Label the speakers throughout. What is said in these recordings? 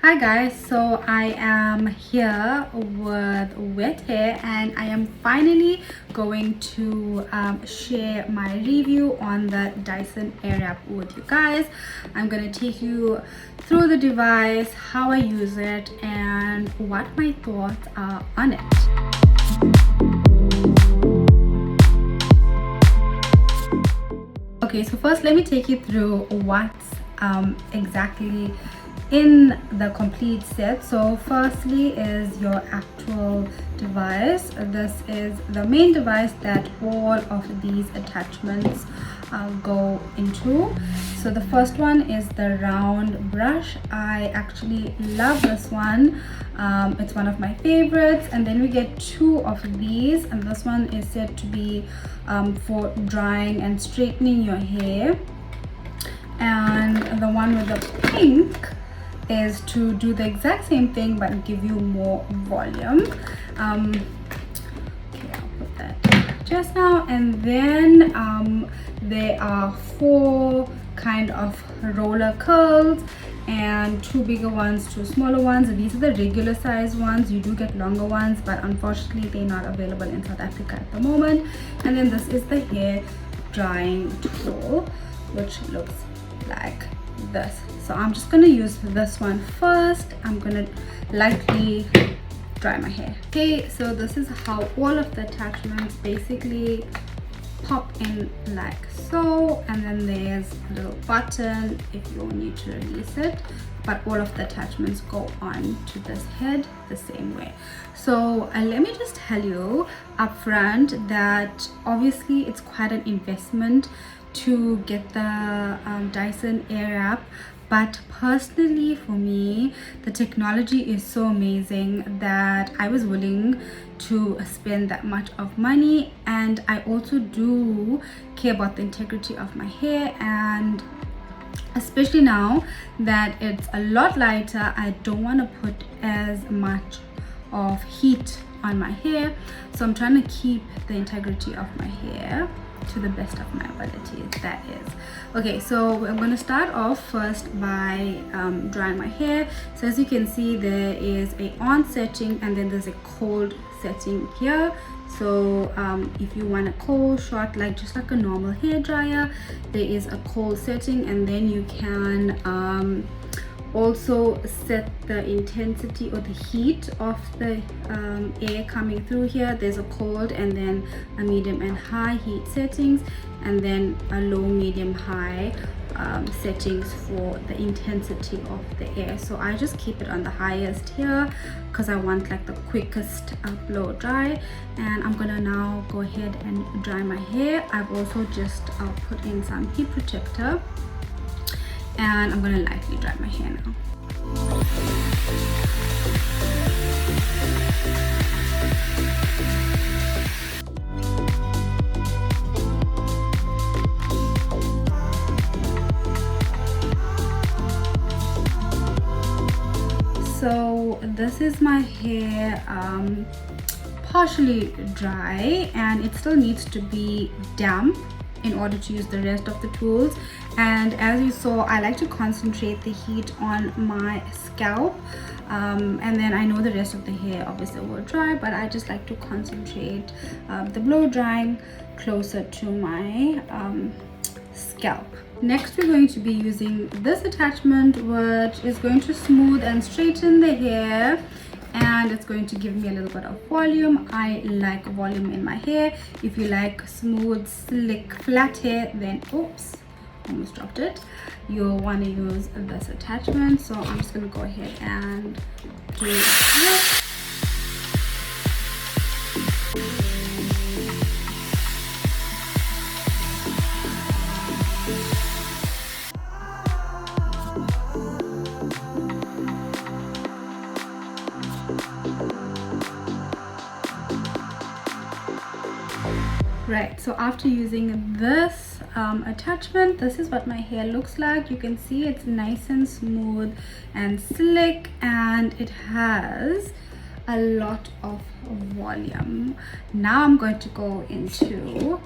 Speaker 1: Hi guys, so I am here with wet hair and I am finally going to share my review on the Dyson Airwrap with you guys. I'm going to take you through the device, how I use it, and what my thoughts are on it. Okay, so first let me take you through what's exactly in the complete set. So firstly is your actual device. This is the main device that all of these attachments go into. So the first one is the round brush. I actually love this one. It's one of my favorites. And then we get two of these, and this one is said to be for drying and straightening your hair, and the one with the pink is to do the exact same thing but give you more volume. Okay, I'll put that just now. And then there are four kind of roller curls, and two bigger ones, two smaller ones. These are the regular size ones. You do get longer ones, but unfortunately they're not available in South Africa at the moment. And then this is the hair drying tool, which looks like this. So I'm just gonna use this one first. I'm gonna lightly dry my hair. Okay, so this is how all of the attachments basically pop in, like so. And then there's a little button if you need to release it, but all of the attachments go on to this head the same way. So let me just tell you up front that obviously it's quite an investment to get the Dyson Airwrap, but personally for me the technology is so amazing that I was willing to spend that much of money. And I also do care about the integrity of my hair, and especially now that it's a lot lighter, I don't want to put as much of heat on my hair. So I'm trying to keep the integrity of my hair to the best of my ability, that is. Okay, so I'm going to start off first by drying my hair. So as you can see, there is a on setting and then there's a cold setting here. So if you want a cold shot, like just like a normal hair dryer, there is a cold setting, and then you can also set the intensity or the heat of the air coming through here. There's a cold and then a medium and high heat settings, and then a low, medium, high settings for the intensity of the air. So I just keep it on the highest here because I want like the quickest blow dry. And I'm gonna now go ahead and dry my hair. I've also just put in some heat protector, and I'm gonna lightly dry my hair now. So this is my hair partially dry, and it still needs to be damp in order to use the rest of the tools. And as you saw, I like to concentrate the heat on my scalp, and then I know the rest of the hair obviously will dry, but I just like to concentrate the blow drying closer to my scalp. Next, we're going to be using this attachment, which is going to smooth and straighten the hair, and it's going to give me a little bit of volume. I like volume in my hair. If you like smooth, slick, flat hair, then oops, almost dropped it, you'll want to use this attachment. So I'm just going to go ahead and do this. Right, so after using this attachment, this is what my hair looks like. You can see it's nice and smooth and slick, and it has a lot of volume. Now I'm going to go into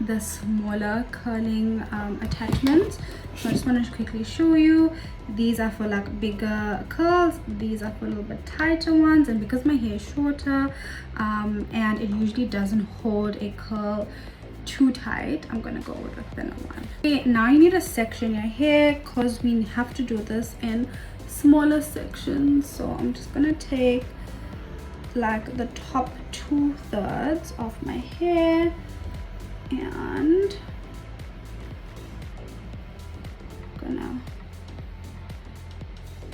Speaker 1: the smaller curling attachments. So I just want to quickly show you. These are for like bigger curls, these are for a little bit tighter ones, and because my hair is shorter and it usually doesn't hold a curl too tight, I'm gonna go with a thinner one. Okay, now you need to section your hair because we have to do this in smaller sections. So I'm just gonna take like the top 2/3 of my hair and gonna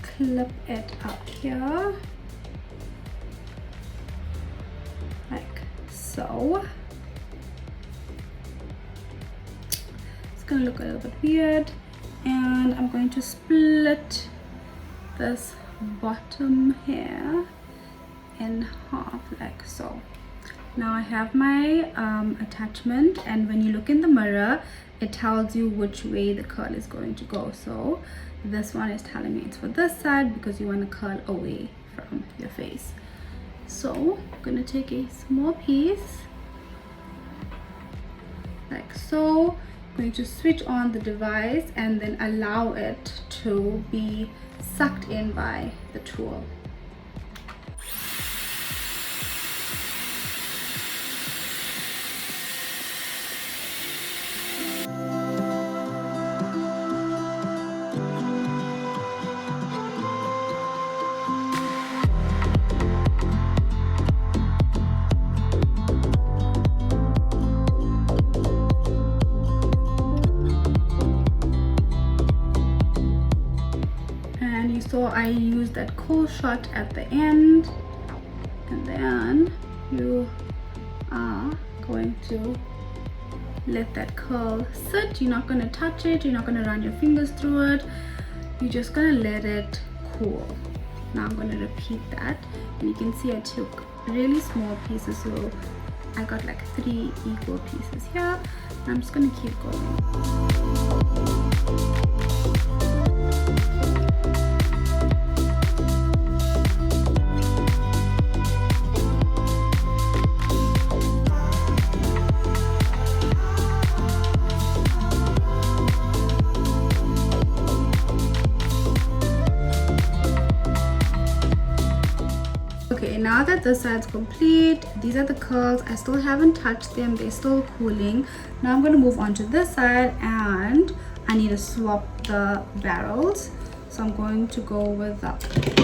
Speaker 1: clip it up here like so. It's gonna look a little bit weird, and I'm going to split this bottom hair in half like so. Now I have my attachment, and when you look in the mirror it tells you which way the curl is going to go. So this one is telling me it's for this side because you want to curl away from your face. So I'm gonna take a small piece like so. I'm going to switch on the device and then allow it to be sucked in by the tool. So I use that cool shot at the end, and then you are going to let that curl sit. You're not going to touch it, you're not going to run your fingers through it, you're just going to let it cool. Now I'm going to repeat that, and you can see I took really small pieces, so I got like 3 equal pieces here. I'm just going to keep going. Okay, now that this side's complete, these are the curls. I still haven't touched them, they're still cooling. Now I'm going to move on to this side, and I need to swap the barrels. So I'm going to go with the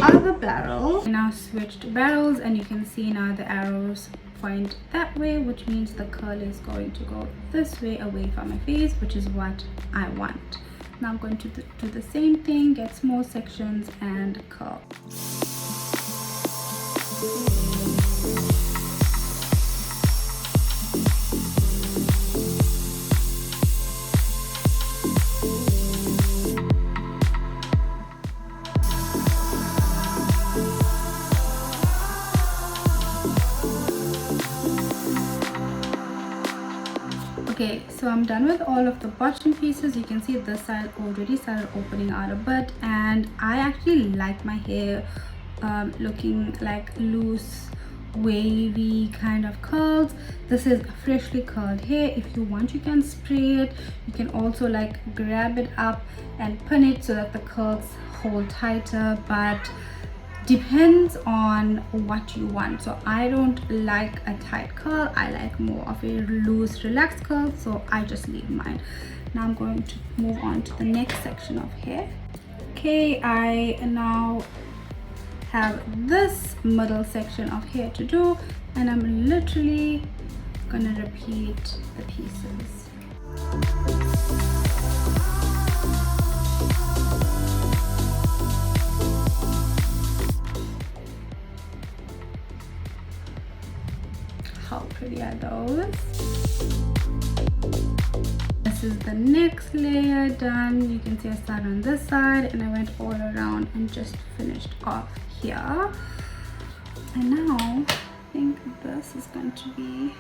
Speaker 1: other barrel. I now switched barrels, and you can see now the arrows point that way, which means the curl is going to go this way away from my face, which is what I want. Now I'm going to do the same thing, get small sections and curl. Okay, so I'm done with all of the bottom pieces. You can see this side already started opening out a bit, and I actually like my hair looking like loose, wavy kind of curls. This is freshly curled hair. If you want, you can spray it. You can also like grab it up and pin it so that the curls hold tighter, but depends on what you want. So I don't like a tight curl, I like more of a loose, relaxed curl, so I just leave mine. Now I'm going to move on to the next section of hair. Okay, I now have this middle section of hair to do, and I'm literally gonna repeat the pieces. How pretty are those? This is the next layer done. You can see I started on this side and I went all around and just finished off here. And now I think this is going to be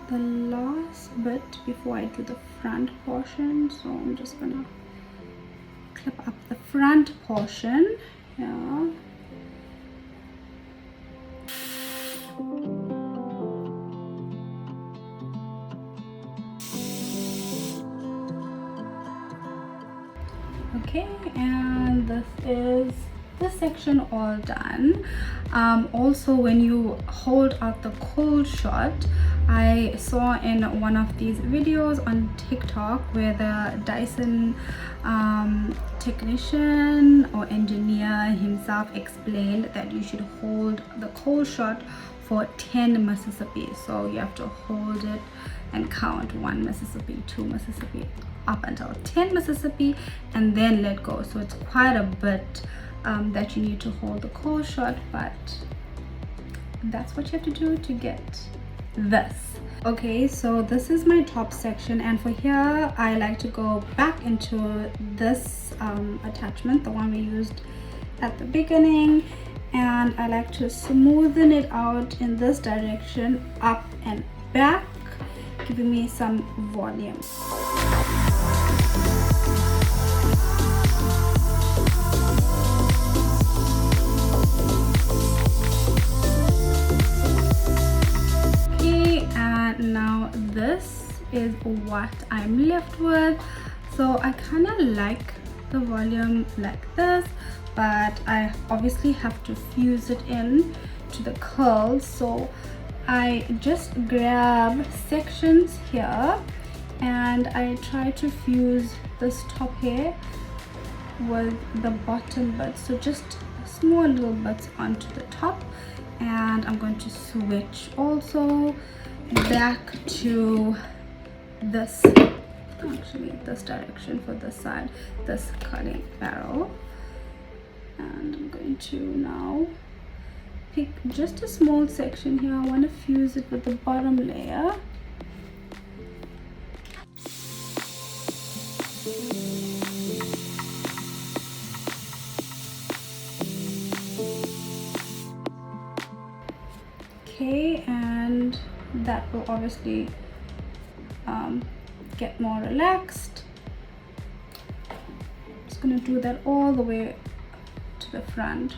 Speaker 1: the last bit before I do the front portion. So I'm just gonna clip up the front portion here. this section all done. Also, when you hold out the cold shot, I saw in one of these videos on TikTok where the Dyson technician or engineer himself explained that you should hold the cold shot for 10 Mississippi. So you have to hold it and count 1 Mississippi, 2 Mississippi, up until 10 Mississippi, and then let go. So it's quite a bit that you need to hold the cold shot, but that's what you have to do to get this. Okay, so this is my top section, and for here I like to go back into this attachment, the one we used at the beginning, and I like to smoothen it out in this direction, up and back, giving me some volume. Now this is what I'm left with. So I kind of like the volume like this, but I obviously have to fuse it in to the curls. So I just grab sections here and I try to fuse this top here with the bottom bit, so just small little bits onto the top. And I'm going to switch also back to this, actually this direction for this side, this cutting barrel, and I'm going to now pick just a small section here. I want to fuse it with the bottom layer. Okay, and that will obviously get more relaxed. Just gonna do that all the way to the front,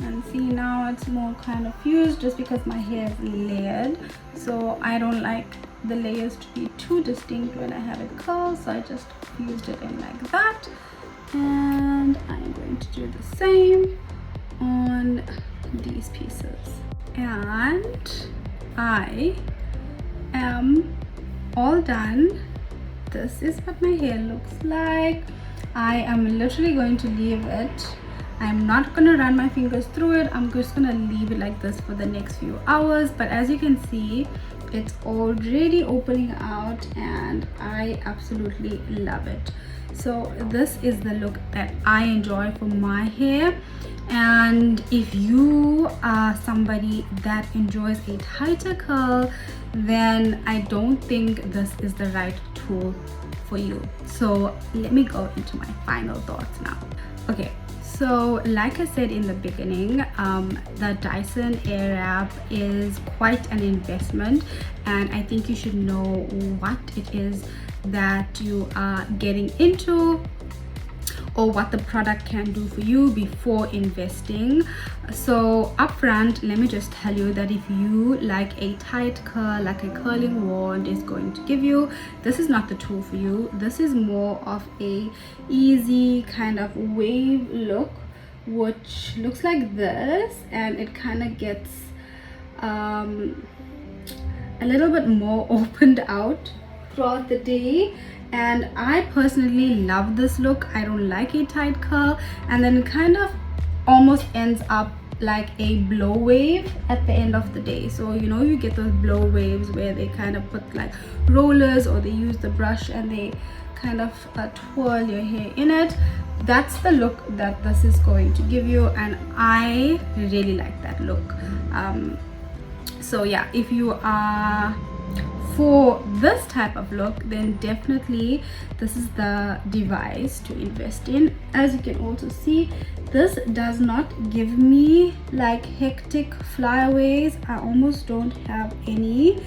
Speaker 1: and see, now it's more kind of fused just because my hair is layered, so I don't like the layers to be too distinct when I have it curled, so I just fused it in like that. And I'm going to do the same on these pieces, and I am all done. This is what my hair looks like. I am literally going to leave it. I'm not going to run my fingers through it. I'm just going to leave it like this for the next few hours. But as you can see, it's already opening out and I absolutely love it. So this is the look that I enjoy for my hair. And if you are somebody that enjoys a tighter curl, then I don't think this is the right tool for you. So let me go into my final thoughts now. Okay, so like I said in the beginning, the Dyson Airwrap is quite an investment, and I think you should know what it is that you are getting into, or what the product can do for you before investing. So upfront, let me just tell you that if you like a tight curl, like a curling wand is going to give you, this is not the tool for you. This is more of a easy kind of wave look, which looks like this, and it kind of gets a little bit more opened out throughout the day. And I personally love this look. I don't like a tight curl, and then it kind of almost ends up like a blow wave at the end of the day. So you know, you get those blow waves where they kind of put like rollers, or they use the brush and they kind of twirl your hair in it. That's the look that this is going to give you, and I really like that look. So yeah, if you are for this type of look, then definitely this is the device to invest in. As you can also see, this does not give me like hectic flyaways. I almost don't have any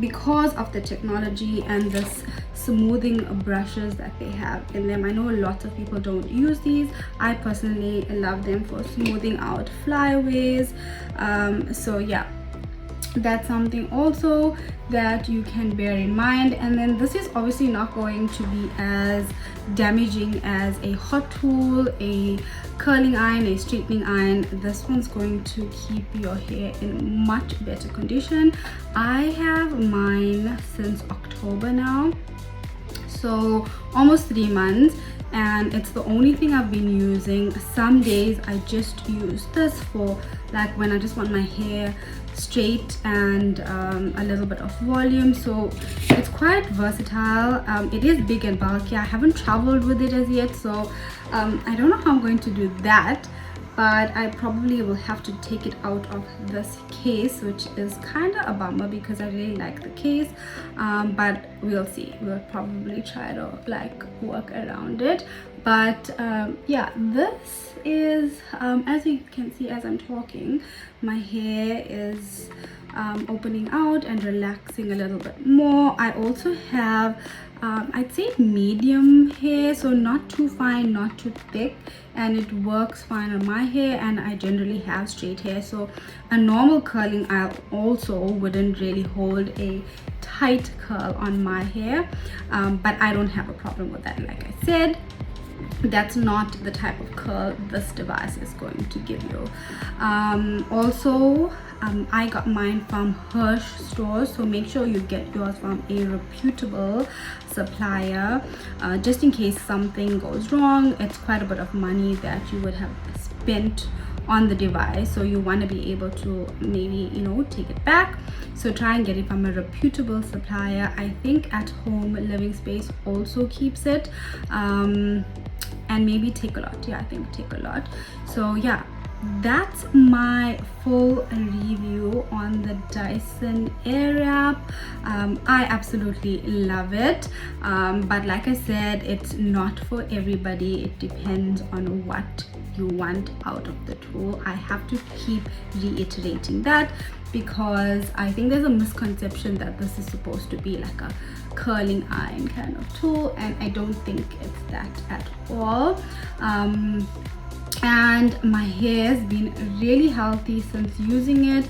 Speaker 1: because of the technology and this smoothing brushes that they have in them. I know a lot of people don't use these. I personally love them for smoothing out flyaways. So yeah, that's something also that you can bear in mind. And then this is obviously not going to be as damaging as a hot tool, a curling iron, a straightening iron. This one's going to keep your hair in much better condition. I have mine since October now, so almost 3 months, and it's the only thing I've been using. Some days I just use this for like when I just want my hair straight and a little bit of volume. So it's quite versatile. It is big and bulky. I haven't traveled with it as yet, so I don't know how I'm going to do that, but I probably will have to take it out of this case, which is kind of a bummer because I really like the case, but we'll see. We'll probably try to like work around it. But yeah, this is as you can see as I'm talking, my hair is opening out and relaxing a little bit more. I also have I'd say medium hair, so not too fine, not too thick, and it works fine on my hair. And I generally have straight hair, so a normal curling iron also wouldn't really hold a tight curl on my hair, but I don't have a problem with that. Like I said, that's not the type of curl this device is going to give you. Also, I got mine from Hirsch stores, so make sure you get yours from a reputable supplier, just in case something goes wrong. It's quite a bit of money that you would have spent on the device, so you want to be able to maybe, you know, take it back. So try and get it from a reputable supplier. I think At Home Living Space also keeps it, and maybe Take a Lot. Yeah, I think Take a Lot. So yeah, that's my full review on the Dyson Airwrap. I absolutely love it, but like I said, it's not for everybody. It depends on what you want out of the tool. I have to keep reiterating that because I think there's a misconception that this is supposed to be like a curling iron kind of tool, and I don't think it's that at all. And my hair has been really healthy since using it.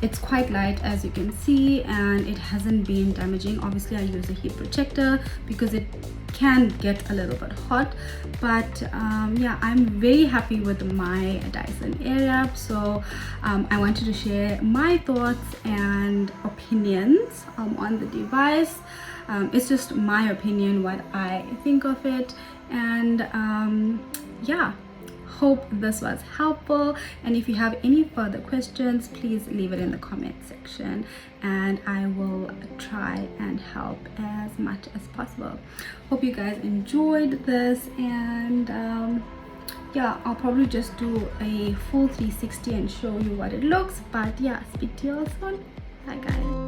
Speaker 1: It's quite light, as you can see, and it hasn't been damaging. Obviously I use a heat protector because it can get a little bit hot, but yeah, I'm very happy with my Dyson Airwrap. So I wanted to share my thoughts and opinions on the device. It's just my opinion, what I think of it, and yeah, hope this was helpful. And if you have any further questions, please leave it in the comment section and I will try and help as much as possible. Hope you guys enjoyed this, and yeah, I'll probably just do a full 360 and show you what it looks. But yeah, speak to you all soon. Bye guys.